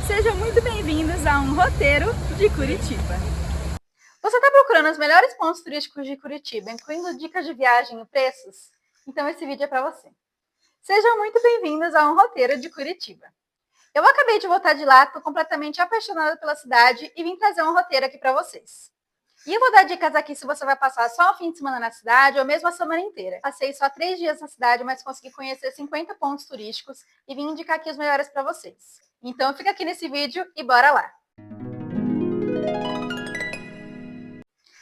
Sejam muito bem-vindos a um roteiro de Curitiba. Você está procurando os melhores pontos turísticos de Curitiba, incluindo dicas de viagem e preços? Então esse vídeo é para você. Sejam muito bem-vindos a um roteiro de Curitiba. Eu acabei de voltar de lá, estou completamente apaixonada pela cidade e vim trazer um roteiro aqui para vocês. E eu vou dar dicas aqui se você vai passar só um fim de semana na cidade ou mesmo a semana inteira. Passei só 3 dias na cidade, mas consegui conhecer 50 pontos turísticos e vim indicar aqui os melhores para vocês. Então fica aqui nesse vídeo e bora lá!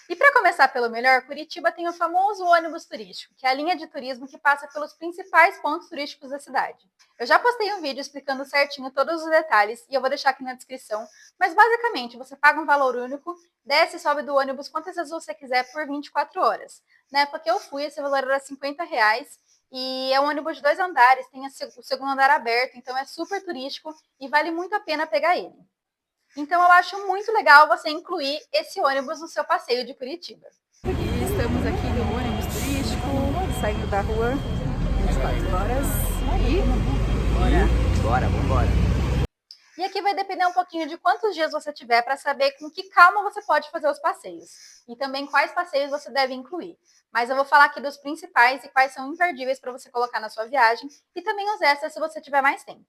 E para começar pelo melhor, Curitiba tem o famoso ônibus turístico, que é a linha de turismo que passa pelos principais pontos turísticos da cidade. Eu já postei um vídeo explicando certinho todos os detalhes e eu vou deixar aqui na descrição, mas basicamente você paga um valor único, desce e sobe do ônibus quantas vezes você quiser por 24 horas. Na época que eu fui, esse valor era R$ 50 e é um ônibus de 2 andares, tem o segundo andar aberto, então é super turístico e vale muito a pena pegar ele. Então eu acho muito legal você incluir esse ônibus no seu passeio de Curitiba. E estamos aqui no ônibus turístico, saindo da rua 24 horas Vambora. E aqui vai depender um pouquinho de quantos dias você tiver para saber com que calma você pode fazer os passeios. E também quais passeios você deve incluir. Mas eu vou falar aqui dos principais e quais são imperdíveis para você colocar na sua viagem e também os extras se você tiver mais tempo.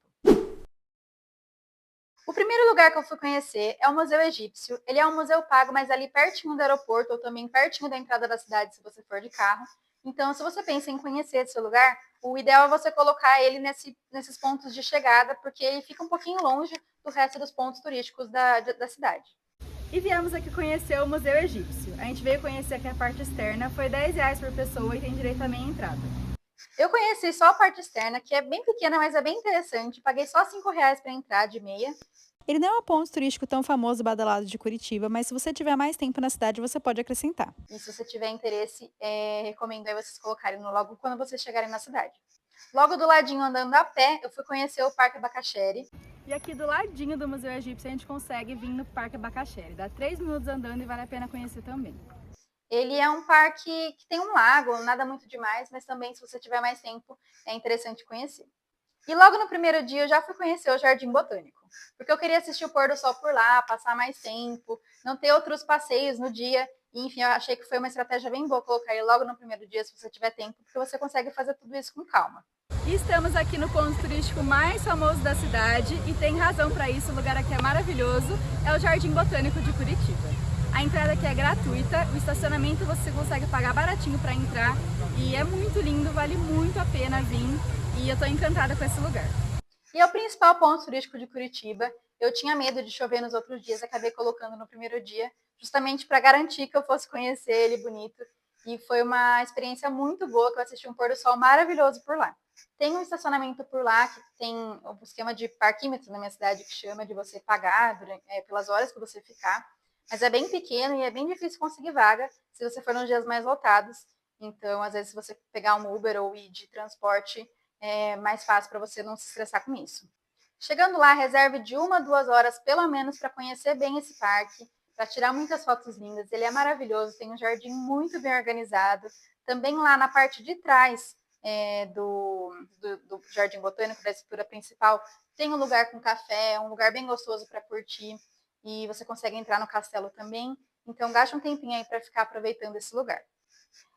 O primeiro lugar que eu fui conhecer é o Museu Egípcio. Ele é um museu pago, mas ali pertinho do aeroporto ou também pertinho da entrada da cidade, se você for de carro. Então, se você pensa em conhecer esse lugar, o ideal é você colocar ele nesses pontos de chegada, porque ele fica um pouquinho longe do resto dos pontos turísticos da cidade. E viemos aqui conhecer o Museu Egípcio. A gente veio conhecer aqui a parte externa, foi R$ 10 por pessoa e tem direito também à entrada. Eu conheci só a parte externa, que é bem pequena, mas é bem interessante. Paguei só R$ 5 para entrar de meia. Ele não é um ponto turístico tão famoso e badalado de Curitiba, mas se você tiver mais tempo na cidade, você pode acrescentar. E se você tiver interesse, recomendo aí vocês colocarem logo quando vocês chegarem na cidade. Logo do ladinho, andando a pé, eu fui conhecer o Parque Abacaxere. E aqui do ladinho do Museu Egípcio a gente consegue vir no Parque Abacaxere. Dá 3 minutos andando e vale a pena conhecer também. Ele é um parque que tem um lago, nada muito demais, mas também se você tiver mais tempo, é interessante conhecer. E logo no primeiro dia eu já fui conhecer o Jardim Botânico, porque eu queria assistir o pôr do sol por lá, passar mais tempo, não ter outros passeios no dia. E, enfim, eu achei que foi uma estratégia bem boa colocar ele logo no primeiro dia, se você tiver tempo, porque você consegue fazer tudo isso com calma. E estamos aqui no ponto turístico mais famoso da cidade e tem razão para isso, o lugar aqui é maravilhoso, é o Jardim Botânico de Curitiba. A entrada aqui é gratuita, o estacionamento você consegue pagar baratinho para entrar e é muito lindo, vale muito a pena vir e eu tô encantada com esse lugar. E é o principal ponto turístico de Curitiba. Eu tinha medo de chover nos outros dias, acabei colocando no primeiro dia, justamente para garantir que eu fosse conhecer ele bonito. E foi uma experiência muito boa, que eu assisti um pôr do sol maravilhoso por lá. Tem um estacionamento por lá, que tem o esquema de parquímetro na minha cidade, que chama de você pagar pelas horas que você ficar. Mas é bem pequeno e é bem difícil conseguir vaga se você for nos dias mais lotados. Então, às vezes, se você pegar um Uber ou ir de transporte, é mais fácil para você não se estressar com isso. Chegando lá, reserve de 1 a 2 horas, pelo menos, para conhecer bem esse parque, para tirar muitas fotos lindas. Ele é maravilhoso, tem um jardim muito bem organizado. Também lá na parte de trás do Jardim Botânico, da estrutura principal, tem um lugar com café, um lugar bem gostoso para curtir. E você consegue entrar no castelo também. Então, gaste um tempinho aí para ficar aproveitando esse lugar.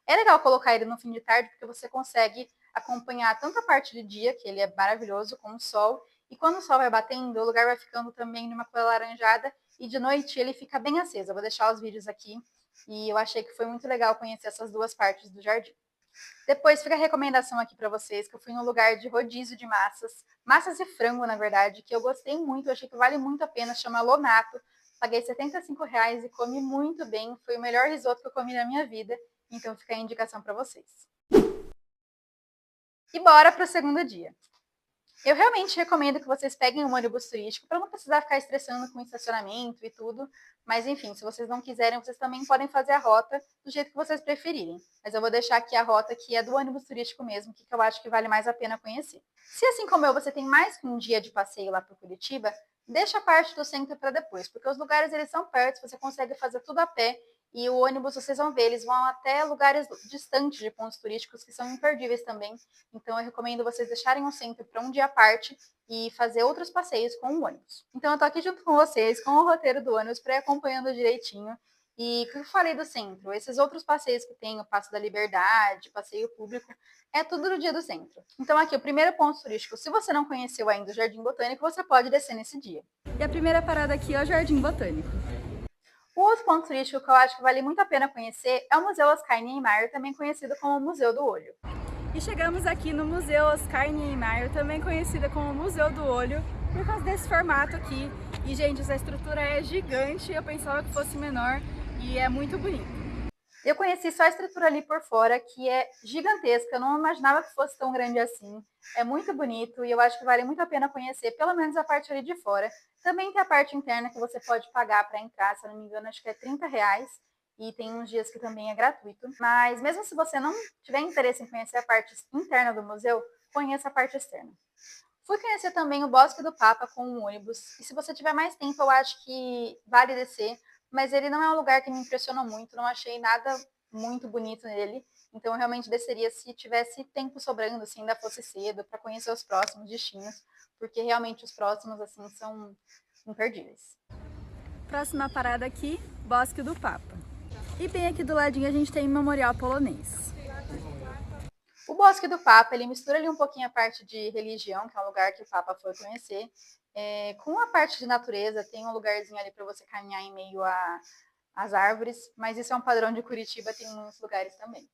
É legal colocar ele no fim de tarde, porque você consegue acompanhar tanto a parte de dia, que ele é maravilhoso, com o sol, e quando o sol vai batendo, o lugar vai ficando também numa cor alaranjada, e de noite ele fica bem aceso. Eu vou deixar os vídeos aqui, e eu achei que foi muito legal conhecer essas duas partes do jardim. Depois fica a recomendação aqui para vocês, que eu fui num lugar de rodízio de massas de frango, na verdade, que eu gostei muito, eu achei que vale muito a pena, chama Lonato. Paguei R$ 75 e comi muito bem, foi o melhor risoto que eu comi na minha vida, então fica a indicação para vocês. E bora para o segundo dia. Eu realmente recomendo que vocês peguem um ônibus turístico para não precisar ficar estressando com estacionamento e tudo. Mas enfim, se vocês não quiserem, vocês também podem fazer a rota do jeito que vocês preferirem. Mas eu vou deixar aqui a rota que é do ônibus turístico mesmo, que eu acho que vale mais a pena conhecer. Se assim como eu, você tem mais que um dia de passeio lá para Curitiba, deixa a parte do centro para depois, porque os lugares eles são perto, você consegue fazer tudo a pé E o ônibus, vocês vão ver, eles vão até lugares distantes de pontos turísticos que são imperdíveis também. Então eu recomendo vocês deixarem o centro para um dia à parte e fazer outros passeios com o ônibus. Então eu tô aqui junto com vocês, com o roteiro do ônibus, para ir acompanhando direitinho. E o que eu falei do centro, esses outros passeios que tem, o Passo da Liberdade, passeio público, é tudo no dia do centro. Então aqui, o primeiro ponto turístico, se você não conheceu ainda o Jardim Botânico, você pode descer nesse dia. E a primeira parada aqui é o Jardim Botânico. O outro ponto turístico que eu acho que vale muito a pena conhecer é o Museu Oscar Niemeyer, também conhecido como Museu do Olho. E chegamos aqui no Museu Oscar Niemeyer, também conhecida como Museu do Olho, por causa desse formato aqui. E, gente, essa estrutura é gigante, eu pensava que fosse menor e é muito bonito. Eu conheci só a estrutura ali por fora, que é gigantesca, eu não imaginava que fosse tão grande assim. É muito bonito e eu acho que vale muito a pena conhecer, pelo menos a parte ali de fora. Também tem a parte interna que você pode pagar para entrar, se eu não me engano, acho que é R$ 30. E tem uns dias que também é gratuito. Mas mesmo se você não tiver interesse em conhecer a parte interna do museu, conheça a parte externa. Fui conhecer também o Bosque do Papa com um ônibus. E se você tiver mais tempo, eu acho que vale descer. Mas ele não é um lugar que me impressionou muito, não achei nada muito bonito nele. Então eu realmente desceria se tivesse tempo sobrando, se ainda fosse cedo, para conhecer os próximos destinos, porque realmente os próximos assim são imperdíveis. Próxima parada aqui, Bosque do Papa. E bem aqui do ladinho a gente tem o Memorial Polonês. O Bosque do Papa, ele mistura ali um pouquinho a parte de religião, que é um lugar que o Papa foi conhecer, com a parte de natureza, tem um lugarzinho ali para você caminhar em meio às árvores, mas isso é um padrão de Curitiba, tem em muitos lugares também.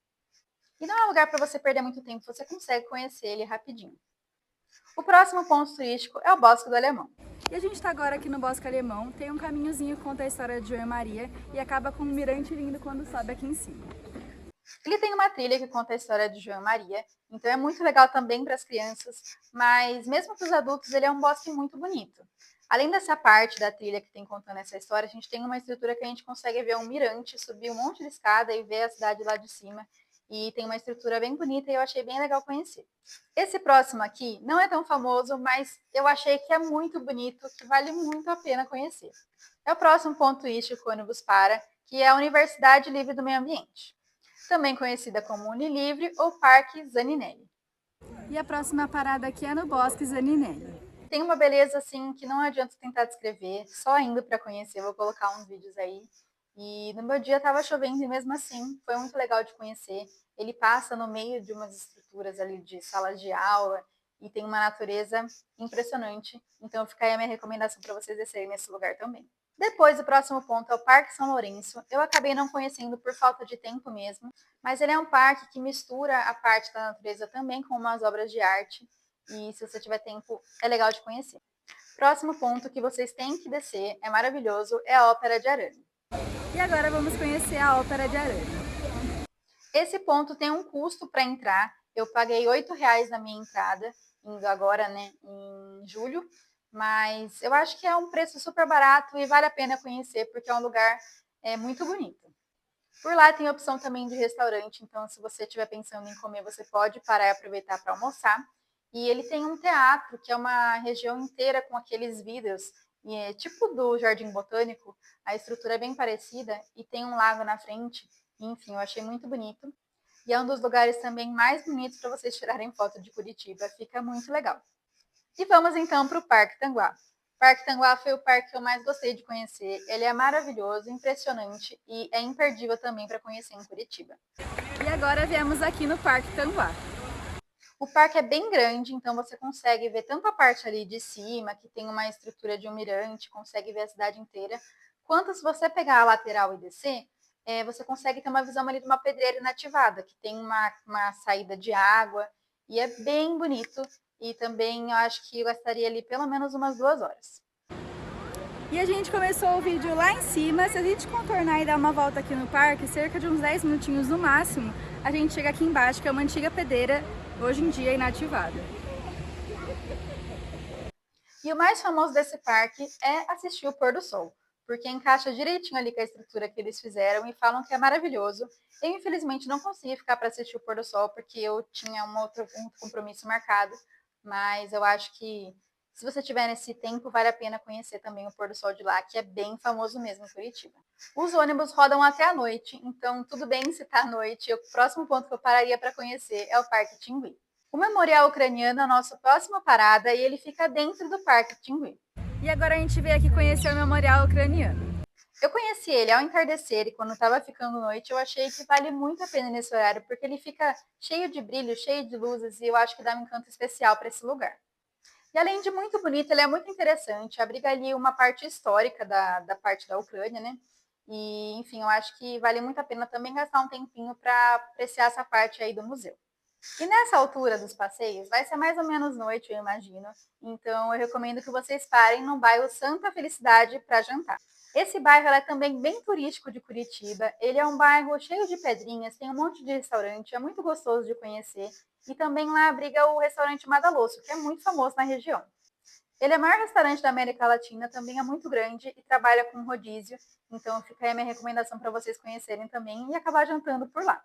E não é um lugar para você perder muito tempo, você consegue conhecer ele rapidinho. O próximo ponto turístico é o Bosque do Alemão. E a gente está agora aqui no Bosque Alemão, tem um caminhozinho que conta a história de João e Maria e acaba com um mirante lindo quando sobe aqui em cima. Ele tem uma trilha que conta a história de João e Maria, então é muito legal também para as crianças, mas mesmo para os adultos ele é um bosque muito bonito. Além dessa parte da trilha que tem contando essa história, a gente tem uma estrutura que a gente consegue ver um mirante, subir um monte de escada e ver a cidade lá de cima. E tem uma estrutura bem bonita e eu achei bem legal conhecer. Esse próximo aqui não é tão famoso, mas eu achei que é muito bonito, que vale muito a pena conhecer. É o próximo ponto turístico que o ônibus para, que é a Universidade Livre do Meio Ambiente, também conhecida como Unilivre ou Parque Zaninelli. E a próxima parada aqui é no Bosque Zaninelli. Tem uma beleza assim que não adianta tentar descrever, só indo para conhecer, vou colocar uns vídeos aí. E no meu dia estava chovendo e mesmo assim foi muito legal de conhecer. Ele passa no meio de umas estruturas ali de salas de aula e tem uma natureza impressionante. Então fica aí a minha recomendação para vocês descerem nesse lugar também. Depois, o próximo ponto é o Parque São Lourenço. Eu acabei não conhecendo por falta de tempo mesmo, mas ele é um parque que mistura a parte da natureza também com umas obras de arte. E se você tiver tempo, é legal de conhecer. Próximo ponto que vocês têm que descer, é maravilhoso, é a Ópera de Arame. E agora vamos conhecer a Ópera de Arame. Esse ponto tem um custo para entrar. Eu paguei R$ 8 na minha entrada, indo agora, né, em julho. Mas eu acho que é um preço super barato e vale a pena conhecer, porque é um lugar muito bonito. Por lá tem opção também de restaurante, então se você estiver pensando em comer, você pode parar e aproveitar para almoçar. E ele tem um teatro, que é uma região inteira com aqueles vidros, e é tipo do Jardim Botânico, a estrutura é bem parecida e tem um lago na frente. Enfim, eu achei muito bonito. E é um dos lugares também mais bonitos para vocês tirarem foto de Curitiba, fica muito legal. E vamos então para o Parque Tanguá. O Parque Tanguá foi o parque que eu mais gostei de conhecer. Ele é maravilhoso, impressionante e é imperdível também para conhecer em Curitiba. E agora viemos aqui no Parque Tanguá. O parque é bem grande, então você consegue ver tanto a parte ali de cima, que tem uma estrutura de um mirante, consegue ver a cidade inteira, quanto se você pegar a lateral e descer, você consegue ter uma visão ali de uma pedreira inativada, que tem uma saída de água, e é bem bonito. E também eu acho que eu gastaria ali pelo menos umas 2 horas. E a gente começou o vídeo lá em cima. Se a gente contornar e dar uma volta aqui no parque, cerca de uns 10 minutinhos no máximo, a gente chega aqui embaixo, que é uma antiga pedreira, hoje em dia inativada. E o mais famoso desse parque é assistir o pôr do sol, porque encaixa direitinho ali com a estrutura que eles fizeram e falam que é maravilhoso. Eu, infelizmente, não consegui ficar para assistir o pôr do sol, porque eu tinha um outro compromisso marcado, mas eu acho que Se você tiver nesse tempo, vale a pena conhecer também o pôr do sol de lá, que é bem famoso mesmo em Curitiba. Os ônibus rodam até a noite, então tudo bem se tá à noite. O próximo ponto que eu pararia para conhecer é o Parque Tingui. O Memorial Ucraniano é a nossa próxima parada e ele fica dentro do Parque Tingui. E agora a gente veio aqui conhecer o Memorial Ucraniano. Eu conheci ele ao entardecer e quando estava ficando noite, eu achei que vale muito a pena nesse horário, porque ele fica cheio de brilho, cheio de luzes e eu acho que dá um encanto especial para esse lugar. E além de muito bonito, ele é muito interessante, abriga ali uma parte histórica da parte da Ucrânia, né? E, enfim, eu acho que vale muito a pena também gastar um tempinho para apreciar essa parte aí do museu. E nessa altura dos passeios, vai ser mais ou menos noite, eu imagino. Então, eu recomendo que vocês parem no bairro Santa Felicidade para jantar. Esse bairro é também bem turístico de Curitiba. Ele é um bairro cheio de pedrinhas, tem um monte de restaurante, é muito gostoso de conhecer. E também lá abriga o restaurante Madalosso, que é muito famoso na região. Ele é o maior restaurante da América Latina, também é muito grande e trabalha com rodízio. Então, fica aí a minha recomendação para vocês conhecerem também e acabar jantando por lá.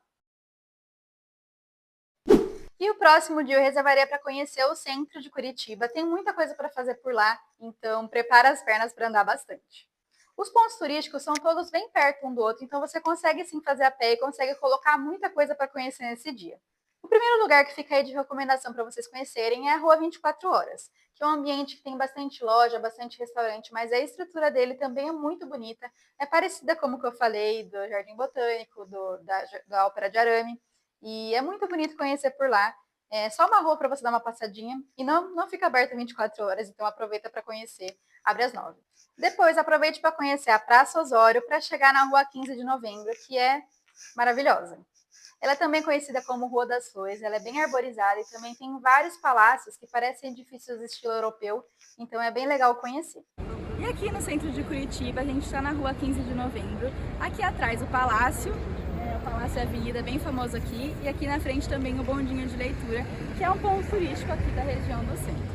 E o próximo dia eu reservaria para conhecer o centro de Curitiba. Tem muita coisa para fazer por lá, então prepara as pernas para andar bastante. Os pontos turísticos são todos bem perto um do outro, então você consegue sim fazer a pé e consegue colocar muita coisa para conhecer nesse dia. O primeiro lugar que fica aí de recomendação para vocês conhecerem é a Rua 24 Horas, que é um ambiente que tem bastante loja, bastante restaurante, mas a estrutura dele também é muito bonita. É parecida, como que eu falei, do Jardim Botânico, da Ópera de Arame. E é muito bonito conhecer por lá. É só uma rua para você dar uma passadinha e não fica aberta 24 horas, então aproveita para conhecer. Abre às 9. Depois aproveite para conhecer a Praça Osório para chegar na Rua 15 de Novembro, que é maravilhosa. Ela é também conhecida como Rua das Flores, ela é bem arborizada e também tem vários palácios que parecem edifícios estilo europeu, então é bem legal conhecer. E aqui no centro de Curitiba, a gente está na Rua 15 de Novembro, aqui atrás o Palácio Avenida, bem famoso aqui, e aqui na frente também o Bondinho de Leitura, que é um ponto turístico aqui da região do centro.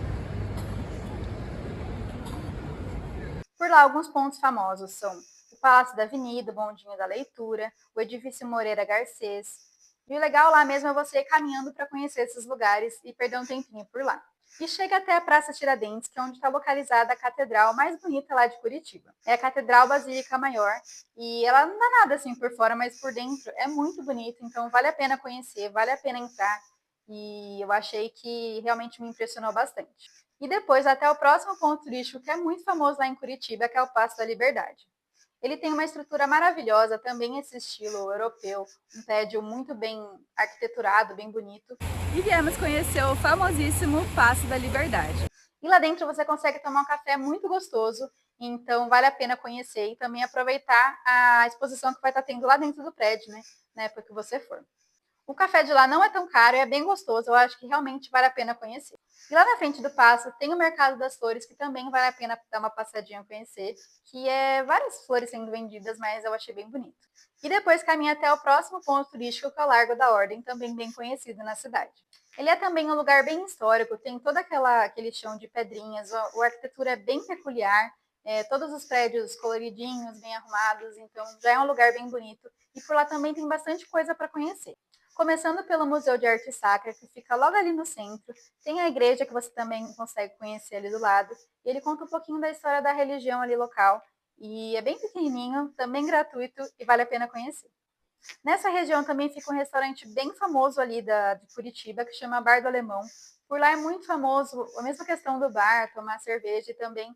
Por lá, alguns pontos famosos são o Palácio da Avenida, o Bondinho da Leitura, o Edifício Moreira Garcês. E o legal lá mesmo é você ir caminhando para conhecer esses lugares e perder um tempinho por lá. E chega até a Praça Tiradentes, que é onde está localizada a catedral mais bonita lá de Curitiba. É a Catedral Basílica Maior e ela não dá nada assim por fora, mas por dentro é muito bonito, então vale a pena conhecer, vale a pena entrar e eu achei que realmente me impressionou bastante. E depois até o próximo ponto turístico que é muito famoso lá em Curitiba, que é o Paço da Liberdade. Ele tem uma estrutura maravilhosa, também esse estilo europeu, um prédio muito bem arquiteturado, bem bonito. E viemos conhecer o famosíssimo Paço da Liberdade. E lá dentro você consegue tomar um café muito gostoso, então vale a pena conhecer e também aproveitar a exposição que vai estar tendo lá dentro do prédio, né, na época que você for. O café de lá não é tão caro, é bem gostoso, eu acho que realmente vale a pena conhecer. E lá na frente do Paço tem o Mercado das Flores, que também vale a pena dar uma passadinha a conhecer, que é várias flores sendo vendidas, mas eu achei bem bonito. E depois caminha até o próximo ponto turístico, que é o Largo da Ordem, também bem conhecido na cidade. Ele é também um lugar bem histórico, tem todo aquele chão de pedrinhas, a arquitetura é bem peculiar, todos os prédios coloridinhos, bem arrumados, então já é um lugar bem bonito. E por lá também tem bastante coisa para conhecer. Começando pelo Museu de Arte Sacra, que fica logo ali no centro. Tem a igreja que você também consegue conhecer ali do lado. E ele conta um pouquinho da história da religião ali local. E é bem pequenininho, também gratuito e vale a pena conhecer. Nessa região também fica um restaurante bem famoso ali de Curitiba, que chama Bar do Alemão. Por lá é muito famoso a mesma questão do bar, tomar cerveja e também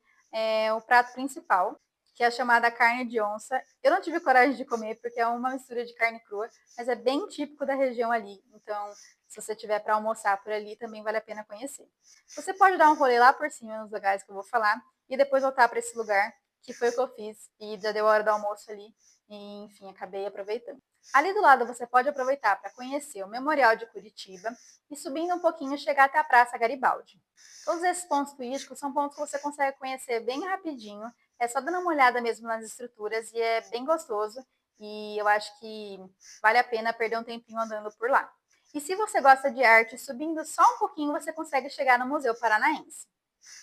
o prato principal, que é a chamada carne de onça. Eu não tive coragem de comer porque é uma mistura de carne crua, mas é bem típico da região ali. Então, se você tiver para almoçar por ali, também vale a pena conhecer. Você pode dar um rolê lá por cima nos lugares que eu vou falar e depois voltar para esse lugar, que foi o que eu fiz e já deu a hora do almoço ali e, enfim, acabei aproveitando. Ali do lado você pode aproveitar para conhecer o Memorial de Curitiba e subindo um pouquinho chegar até a Praça Garibaldi. Todos esses pontos turísticos são pontos que você consegue conhecer bem rapidinho, é só dando uma olhada mesmo nas estruturas e é bem gostoso e eu acho que vale a pena perder um tempinho andando por lá. E se você gosta de arte, subindo só um pouquinho você consegue chegar no Museu Paranaense.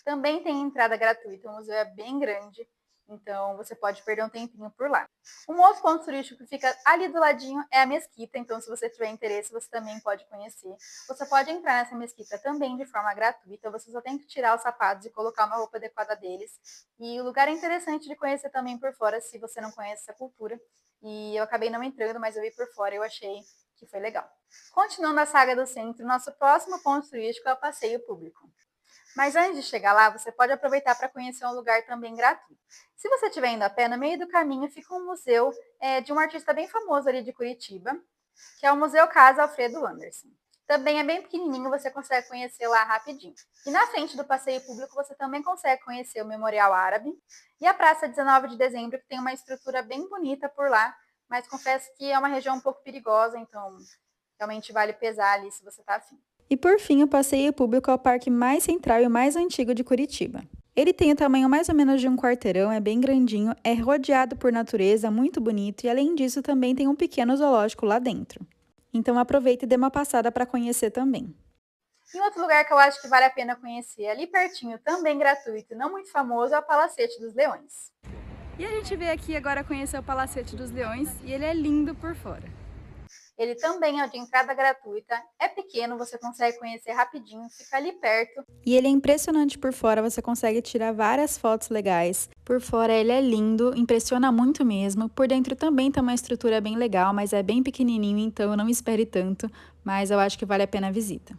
Também tem entrada gratuita, o museu é bem grande Então, você pode perder um tempinho por lá. Um outro ponto turístico que fica ali do ladinho é a mesquita, então se você tiver interesse, você também pode conhecer. Você pode entrar nessa mesquita também de forma gratuita, você só tem que tirar os sapatos e colocar uma roupa adequada deles. E o lugar é interessante de conhecer também por fora, se você não conhece essa cultura. E eu acabei não entrando, mas eu vi por fora e eu achei que foi legal. Continuando a saga do centro, nosso próximo ponto turístico é o passeio público. Mas antes de chegar lá, você pode aproveitar para conhecer um lugar também gratuito. Se você estiver indo a pé, no meio do caminho fica um museu de um artista bem famoso ali de Curitiba, que é o Museu Casa Alfredo Anderson. Também é bem pequenininho, você consegue conhecer lá rapidinho. E na frente do passeio público, você também consegue conhecer o Memorial Árabe e a Praça 19 de Dezembro, que tem uma estrutura bem bonita por lá, mas confesso que é uma região um pouco perigosa, então realmente vale pesar ali se você está afim. E por fim, o passeio público é o parque mais central e mais antigo de Curitiba. Ele tem o tamanho mais ou menos de um quarteirão, é bem grandinho, é rodeado por natureza, muito bonito e além disso também tem um pequeno zoológico lá dentro. Então aproveita e dê uma passada para conhecer também. E outro lugar que eu acho que vale a pena conhecer, ali pertinho, também gratuito e não muito famoso, é o Palacete dos Leões. E a gente veio aqui agora conhecer o Palacete dos Leões e ele é lindo por fora. Ele também é de entrada gratuita, é pequeno, você consegue conhecer rapidinho, fica ali perto. E ele é impressionante por fora, você consegue tirar várias fotos legais. Por fora ele é lindo, impressiona muito mesmo. Por dentro também tem uma estrutura bem legal, mas é bem pequenininho, então não espere tanto, mas eu acho que vale a pena a visita.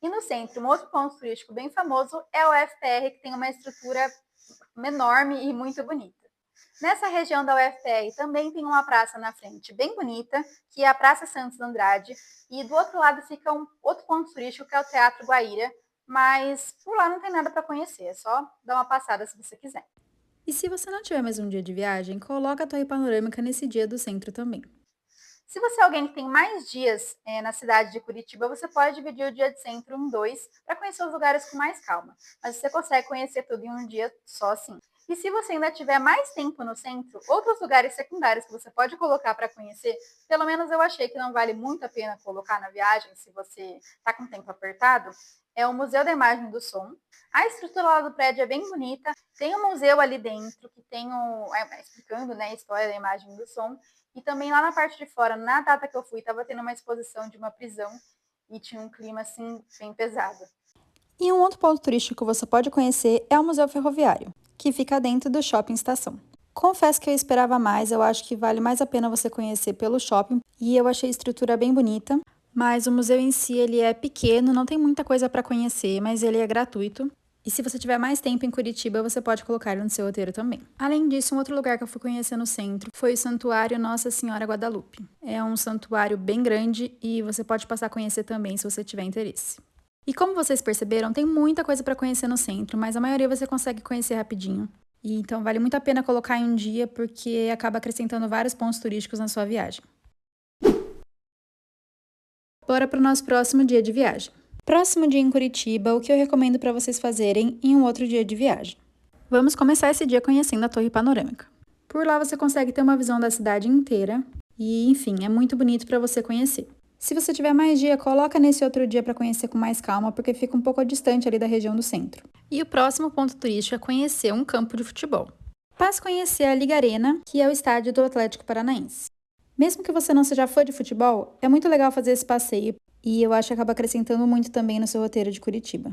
E no centro, um outro ponto turístico bem famoso é o UFPR, que tem uma estrutura enorme e muito bonita. Nessa região da UFPR também tem uma praça na frente bem bonita, que é a Praça Santos Andrade, e do outro lado fica um outro ponto turístico que é o Teatro Guaíra, mas por lá não tem nada para conhecer, é só dar uma passada se você quiser. E se você não tiver mais um dia de viagem, coloca a torre panorâmica nesse dia do centro também. Se você é alguém que tem mais dias na cidade de Curitiba, você pode dividir o dia de centro em dois para conhecer os lugares com mais calma. Mas você consegue conhecer tudo em um dia só sim. E se você ainda tiver mais tempo no centro, outros lugares secundários que você pode colocar para conhecer, pelo menos eu achei que não vale muito a pena colocar na viagem se você está com o tempo apertado, é o Museu da Imagem e do Som. A estrutura lá do prédio é bem bonita, tem um museu ali dentro que tem explicando a história da imagem e do som. E também lá na parte de fora, na data que eu fui, estava tendo uma exposição de uma prisão e tinha um clima assim bem pesado. E um outro ponto turístico que você pode conhecer é o Museu Ferroviário, que fica dentro do Shopping Estação. Confesso que eu esperava mais, eu acho que vale mais a pena você conhecer pelo shopping e eu achei a estrutura bem bonita, mas o museu em si ele é pequeno, não tem muita coisa para conhecer, mas ele é gratuito. E se você tiver mais tempo em Curitiba, você pode colocar ele no seu roteiro também. Além disso, um outro lugar que eu fui conhecer no centro foi o Santuário Nossa Senhora Guadalupe. É um santuário bem grande e você pode passar a conhecer também se você tiver interesse. E como vocês perceberam, tem muita coisa para conhecer no centro, mas a maioria você consegue conhecer rapidinho. E então vale muito a pena colocar em um dia porque acaba acrescentando vários pontos turísticos na sua viagem. Bora para o nosso próximo dia de viagem. Próximo dia em Curitiba, o que eu recomendo para vocês fazerem em um outro dia de viagem. Vamos começar esse dia conhecendo a Torre Panorâmica. Por lá você consegue ter uma visão da cidade inteira e, enfim, é muito bonito para você conhecer. Se você tiver mais dia, coloca nesse outro dia para conhecer com mais calma, porque fica um pouco distante ali da região do centro. E o próximo ponto turístico é conhecer um campo de futebol. Passe conhecer a Liga Arena, que é o estádio do Atlético Paranaense. Mesmo que você não seja fã de futebol, é muito legal fazer esse passeio e eu acho que acaba acrescentando muito também no seu roteiro de Curitiba.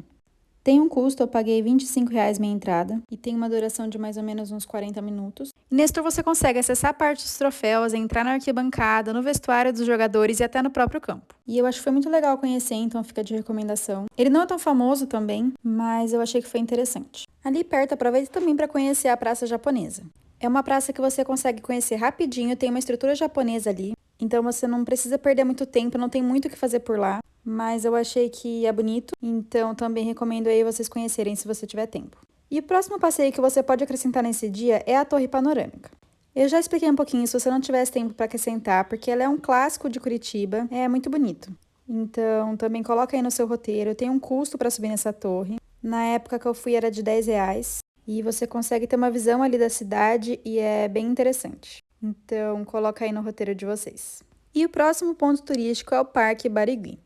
Tem um custo, eu paguei R$25 minha entrada e tem uma duração de mais ou menos uns 40 minutos. E nesse tour você consegue acessar a parte dos troféus, entrar na arquibancada, no vestuário dos jogadores e até no próprio campo. E eu acho que foi muito legal conhecer, então fica de recomendação. Ele não é tão famoso também, mas eu achei que foi interessante. Ali perto, aproveita também para conhecer a Praça Japonesa. É uma praça que você consegue conhecer rapidinho, tem uma estrutura japonesa ali, então você não precisa perder muito tempo, não tem muito o que fazer por lá, mas eu achei que é bonito, então também recomendo aí vocês conhecerem se você tiver tempo. E o próximo passeio que você pode acrescentar nesse dia é a Torre Panorâmica. Eu já expliquei um pouquinho se você não tivesse tempo para acrescentar, porque ela é um clássico de Curitiba, é muito bonito. Então também coloca aí no seu roteiro, tem um custo para subir nessa torre. Na época que eu fui era de R$10. E você consegue ter uma visão ali da cidade e é bem interessante. Então, coloca aí no roteiro de vocês. E o próximo ponto turístico é o Parque Barigui.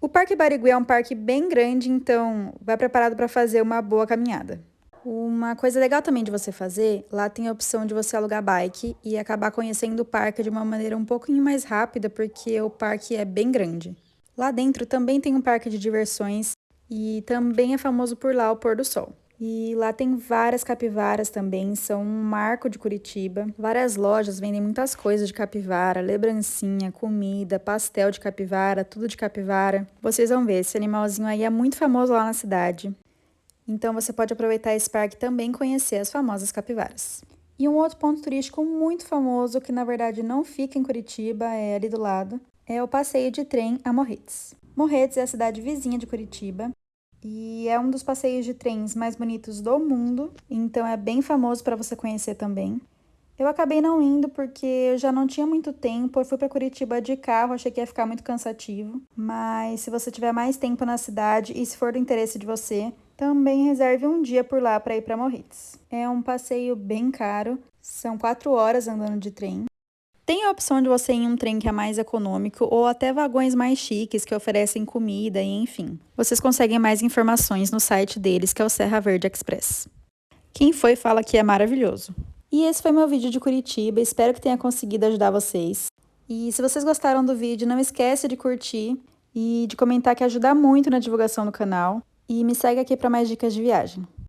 O Parque Barigui é um parque bem grande, então vai preparado para fazer uma boa caminhada. Uma coisa legal também de você fazer, lá tem a opção de você alugar bike e acabar conhecendo o parque de uma maneira um pouquinho mais rápida, porque o parque é bem grande. Lá dentro também tem um parque de diversões e também é famoso por lá o pôr do sol. E lá tem várias capivaras também, são um marco de Curitiba. Várias lojas vendem muitas coisas de capivara, lembrancinha, comida, pastel de capivara, tudo de capivara. Vocês vão ver, esse animalzinho aí é muito famoso lá na cidade. Então você pode aproveitar esse parque também e conhecer as famosas capivaras. E um outro ponto turístico muito famoso, que na verdade não fica em Curitiba, é ali do lado, é o passeio de trem a Morretes. Morretes é a cidade vizinha de Curitiba e é um dos passeios de trens mais bonitos do mundo, então é bem famoso para você conhecer também. Eu acabei não indo porque eu já não tinha muito tempo, eu fui para Curitiba de carro, achei que ia ficar muito cansativo, mas se você tiver mais tempo na cidade e se for do interesse de você, também reserve um dia por lá para ir para Morretes. É um passeio bem caro, são 4 horas andando de trem. Tem a opção de você ir em um trem que é mais econômico ou até vagões mais chiques que oferecem comida e enfim. Vocês conseguem mais informações no site deles, que é o Serra Verde Express. Quem foi fala que é maravilhoso. E esse foi meu vídeo de Curitiba, espero que tenha conseguido ajudar vocês. E se vocês gostaram do vídeo, não esquece de curtir e de comentar, que ajuda muito na divulgação do canal. E me segue aqui para mais dicas de viagem.